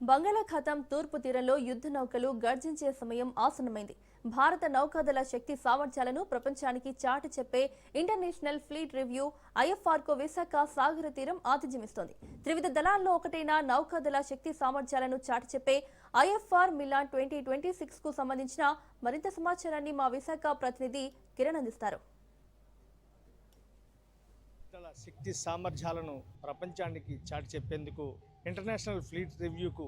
బంగాళాఖాతం తూర్పు తీరంలో యుద్ధ నౌకలు గర్జించే సమయం ఆసన్నమైంది. భారత నౌకాదళ శక్తి సామర్థ్యాలను ప్రపంచానికి చాటి చెప్పే ఇంటర్నేషనల్ ఫ్లీట్ రివ్యూ ఐఎఫ్ఆర్కు విశాఖ సాగర తీరం ఆతిథ్యమిస్తోంది. త్రివిధ దళాల్లో ఒకటైన నౌకాదళ శక్తి సామర్థ్యాలను చాటి చెప్పే ఐఎఫ్ఆర్ మిలాన్ 2026 కు సంబంధించిన మరింత సమాచారాన్ని మా విశాఖ ప్రతినిధి కిరణ్ అందిస్తారు. శక్తి సామర్థ్యాలను ప్రపంచానికి చాటి చెప్పేందుకు ఇంటర్నేషనల్ ఫ్లీట్ రివ్యూకు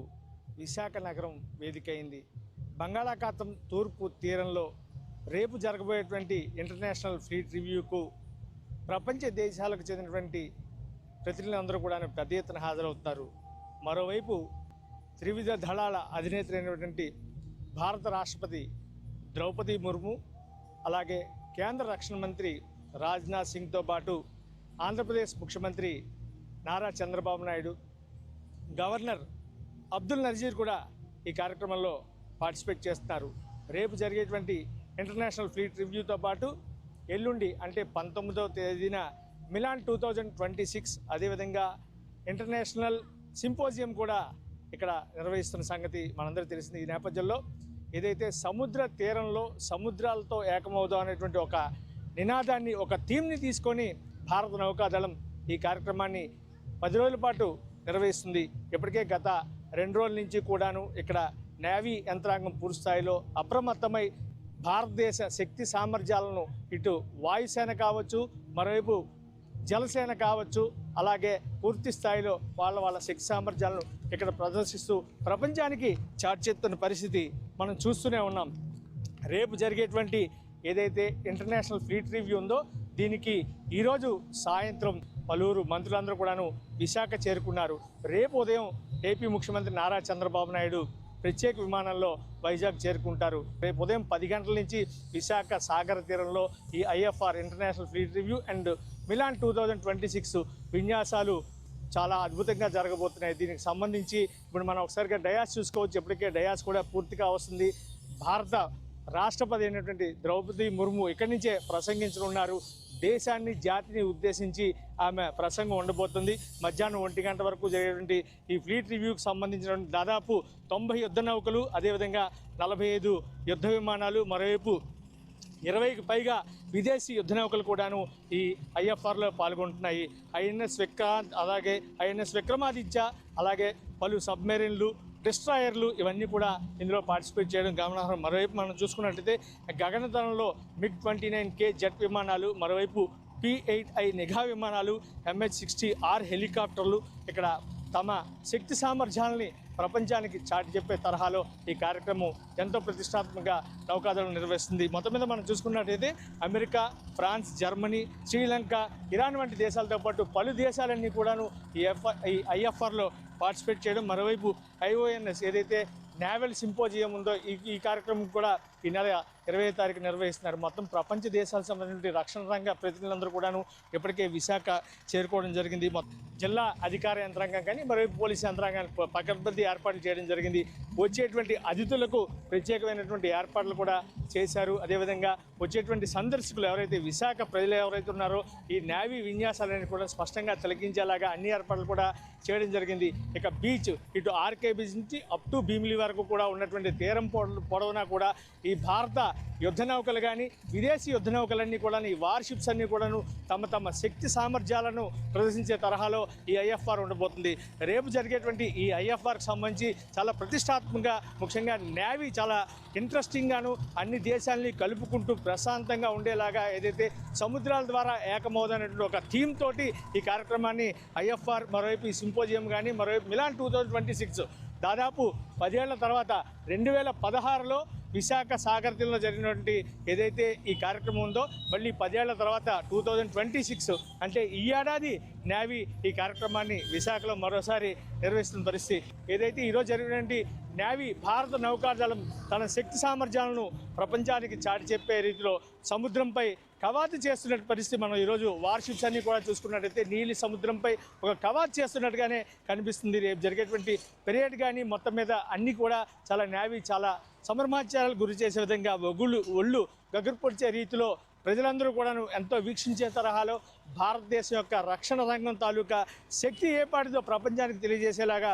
విశాఖ నగరం వేదికైంది. బంగాళాఖాతం తూర్పు తీరంలో రేపు జరగబోయేటువంటి ఇంటర్నేషనల్ ఫ్లీట్ రివ్యూకు ప్రపంచ దేశాలకు చెందినటువంటి ప్రతినిధులందరూ కూడా పెద్ద ఎత్తున హాజరవుతారు. మరోవైపు త్రివిధ దళాల అధినేత అయినటువంటి భారత రాష్ట్రపతి ద్రౌపది ముర్ము, అలాగే కేంద్ర రక్షణ మంత్రి రాజ్నాథ్ సింగ్తో పాటు ఆంధ్రప్రదేశ్ ముఖ్యమంత్రి నారా చంద్రబాబు నాయుడు, గవర్నర్ అబ్దుల్ నజీర్ కూడా ఈ కార్యక్రమంలో పార్టిసిపేట్ చేస్తున్నారు. రేపు జరిగేటువంటి ఇంటర్నేషనల్ ఫ్లీట్ రివ్యూతో పాటు ఎల్లుండి అంటే 19వ తేదీన మిలాన్ 2026 అదేవిధంగా ఇంటర్నేషనల్ సింపోజియం కూడా ఇక్కడ నిర్వహిస్తున్న సంగతి మనందరికీ తెలిసింది. ఈ నేపథ్యంలో ఏదైతే సముద్ర తీరంలో సముద్రాలతో ఏకమవుదాం అనేటువంటి ఒక నినాదాన్ని, ఒక థీమ్ని తీసుకొని భారత నౌకాదళం ఈ కార్యక్రమాన్ని 10 రోజుల పాటు నిర్వహిస్తుంది. ఇప్పటికే గత 2 రోజుల నుంచి కూడాను ఇక్కడ నేవీ యంత్రాంగం పూర్తి స్థాయిలో అప్రమత్తమై భారతదేశ శక్తి సామర్థ్యాలను ఇటు వాయుసేన కావచ్చు, మరోవైపు జలసేన కావచ్చు, అలాగే పూర్తి స్థాయిలో వాళ్ళ శక్తి సామర్థ్యాలను ఇక్కడ ప్రదర్శిస్తూ ప్రపంచానికి చాటిచెప్తున్న పరిస్థితి మనం చూస్తూనే ఉన్నాం. రేపు జరిగేటువంటి ఏదైతే ఇంటర్నేషనల్ ఫ్లీట్ రివ్యూ ఉందో దీనికి ఈరోజు సాయంత్రం పలువురు మంత్రులందరూ కూడాను విశాఖ చేరుకున్నారు. రేపు ఉదయం ఏపీ ముఖ్యమంత్రి నారా చంద్రబాబు నాయుడు ప్రత్యేక విమానంలో వైజాగ్ చేరుకుంటారు. రేపు ఉదయం 10 గంటల నుంచి విశాఖ సాగర తీరంలో ఈ IFR international fleet review and Milan 2026 విన్యాసాలు చాలా అద్భుతంగా జరగబోతున్నాయి. దీనికి సంబంధించి ఇప్పుడు మనం ఒకసారిగా డయాస్ చూసుకోవచ్చు. ఇప్పటికే డయాస్ కూడా పూర్తిగా వస్తుంది. భారత రాష్ట్రపతి అయినటువంటి ద్రౌపది ముర్ము ఇక్కడి నుంచే ప్రసంగించనున్నారు. దేశాన్ని, జాతిని ఉద్దేశించి ఆమె ప్రసంగం ఉండబోతుంది. మధ్యాహ్నం 1 గంట వరకు జరిగేటువంటి ఈ ఫ్లీట్ రివ్యూకి సంబంధించిన దాదాపు 90 యుద్ధ నౌకలు, అదేవిధంగా 45 యుద్ధ విమానాలు, మరోవైపు 20కి పైగా విదేశీ యుద్ధ నౌకలు కూడాను ఈ ఐఎఫ్ఆర్లో పాల్గొంటున్నాయి. ఐఎన్ఎస్ విక్రాంత్, అలాగే ఐఎన్ఎస్ విక్రమాదిత్య, అలాగే పలు సబ్మెరీన్లు, డిస్ట్రాయర్లు ఇవన్నీ కూడా ఇందులో పార్టిసిపేట్ చేయడం గమనార్హం. మరోవైపు మనం చూసుకున్నట్లయితే గగనతలంలో MiG-29K జెట్ విమానాలు, మరోవైపు P-8I నిఘా విమానాలు, MH-60R హెలికాప్టర్లు ఇక్కడ తమ శక్తి సామర్థ్యాలని ప్రపంచానికి చాటి చెప్పే తరహాలో ఈ కార్యక్రమం ఎంతో ప్రతిష్టాత్మకంగా నౌకాదళం నిర్వహిస్తుంది. మొత్తం మీద మనం చూసుకున్నట్టయితే America, France, Germany, Sri Lanka, Iran వంటి దేశాలతో పాటు పలు దేశాలన్నీ కూడాను ఈ ఐఎఫ్ఆర్లో పార్టిసిపేట్ చేయడం. మరోవైపు IONS ఏదైతే నేవల్ సింపోజియం ఉందో ఈ కార్యక్రమం కూడా ఈ నెల 20వ తారీఖు నిర్వహిస్తున్నారు. మొత్తం ప్రపంచ దేశాలకు సంబంధించిన రక్షణ రంగ ప్రతినిధులందరూ కూడాను ఇప్పటికే విశాఖ చేరుకోవడం జరిగింది. జిల్లా అధికార యంత్రాంగం కానీ మరోవైపు పోలీసు యంత్రాంగాన్ని పకడ్బందీ ఏర్పాట్లు చేయడం జరిగింది. వచ్చేటువంటి అతిథులకు ప్రత్యేకమైనటువంటి ఏర్పాట్లు కూడా చేశారు. అదేవిధంగా వచ్చేటువంటి సందర్శకులు ఎవరైతే విశాఖ ప్రజలు ఎవరైతే ఉన్నారో ఈ నేవీ విన్యాసాలని కూడా స్పష్టంగా తిలకించేలాగా అన్ని ఏర్పాట్లు కూడా చేయడం జరిగింది. ఇక బీచ్ ఇటు ఆర్కే బీచ్ నుంచి అప్ టు భీమిలి వరకు కూడా ఉన్నటువంటి తీరం పొడవునా కూడా ఈ భారత యుద్ధ నౌకలు కానీ విదేశీ యుద్ధ నౌకలన్నీ కూడా ఈ వార్షిప్స్ అన్నీ కూడాను తమ శక్తి సామర్థ్యాలను ప్రదర్శించే తరహాలో ఈ ఐఎఫ్ఆర్ ఉండబోతుంది. రేపు జరిగేటువంటి ఈ ఐఎఫ్ఆర్కి సంబంధించి చాలా ప్రతిష్టాత్మకంగా, ముఖ్యంగా నేవీ చాలా ఇంట్రెస్టింగ్గాను అన్ని దేశాలని కలుపుకుంటూ ప్రశాంతంగా ఉండేలాగా ఏదైతే సముద్రాల ద్వారా ఏకమవుదనేటువంటి ఒక థీమ్ తోటి ఈ కార్యక్రమాన్ని ఐఎఫ్ఆర్, మరోవైపు ఈ సింపోజియం కానీ మరోవైపు మిలాన్ 2026 దాదాపు 10 ఏళ్ల తర్వాత 2016లో విశాఖ సాగర తీరంలో జరిగినటువంటి ఏదైతే ఈ కార్యక్రమం ఉందో మళ్ళీ 10 ఏళ్ల తర్వాత 2026 అంటే ఈ ఏడాది నేవీ ఈ కార్యక్రమాన్ని విశాఖలో మరోసారి నిర్వహిస్తున్న పరిస్థితి. ఏదైతే ఈరోజు జరిగినటువంటి నేవీ భారత నౌకాదళం తన శక్తి సామర్థ్యాలను ప్రపంచానికి చాటి చెప్పే రీతిలో సముద్రంపై కవాతు చేస్తున్న పరిస్థితి మనం ఈరోజు వార్షిప్స్ అన్నీ కూడా చూసుకున్నట్టయితే నీలి సముద్రంపై ఒక కవాతు చేస్తున్నట్టుగానే కనిపిస్తుంది. రేపు జరిగేటువంటి పెరేడ్ కానీ మొత్తం మీద అన్నీ కూడా చాలా నేవీ చాలా సమర్మాచారాలు గురి చేసే విధంగా ఒళ్ళు గగుర్పొడిచే రీతిలో ప్రజలందరూ కూడాను ఎంతో వీక్షించే తరహాలో భారతదేశం యొక్క రక్షణ రంగం తాలూకా శక్తి ఏపాటిదో ప్రపంచానికి తెలియజేసేలాగా